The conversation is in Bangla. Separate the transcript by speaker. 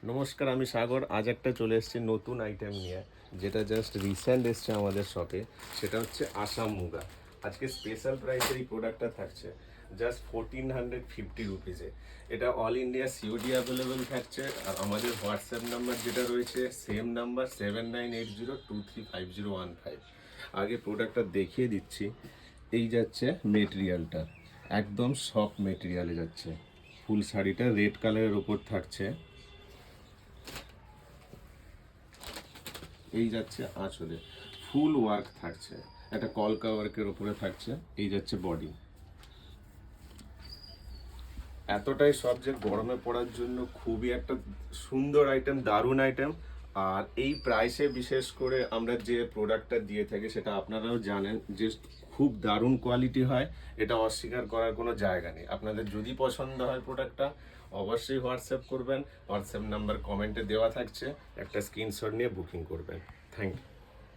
Speaker 1: নমস্কার, আমি সাগর। আজ একটা চলে এসেছি নতুন আইটেম নিয়ে, যেটা জাস্ট রিসেন্ট এসছে আমাদের শপে। সেটা হচ্ছে আসাম মুগা। আজকে স্পেশাল প্রাইসে এই প্রোডাক্টটা থাকছে জাস্ট 1450 রুপিজে। এটা অল ইন্ডিয়া সিওডি অ্যাভেলেবেল থাকছে। আর আমাদের হোয়াটসঅ্যাপ নাম্বার যেটা রয়েছে, সেম নাম্বার 7980235015। আগে প্রোডাক্টটা দেখিয়ে দিচ্ছি। এই যাচ্ছে মেটেরিয়ালটা, একদম সফট মেটেরিয়ালে যাচ্ছে। ফুল শাড়িটা রেড কালারের ওপর থাকছে। এই যাচ্ছে আঁচলে, ফুল ওয়ার্ক থাকছে, একটা কলকা ওয়ার্কের উপরে থাকছে। এই যাচ্ছে বডি, এতটাই সব যে গরমে পড়ার জন্য খুবই একটা সুন্দর আইটেম, দারুণ আইটেম। আর এই প্রাইসে বিশেষ করে আমরা যে প্রোডাক্টটা দিয়ে থাকি সেটা আপনারাও জানেন যে খুব দারুণ কোয়ালিটি হয়। এটা অস্বীকার করার কোনো জায়গা নেই। আপনাদের যদি পছন্দ হয় প্রোডাক্টটা, অবশ্যই হোয়াটসঅ্যাপ করবেন। হোয়াটসঅ্যাপ নাম্বার কমেন্টে দেওয়া থাকছে, একটা স্ক্রিনশট নিয়ে বুকিং করবেন। Thank you.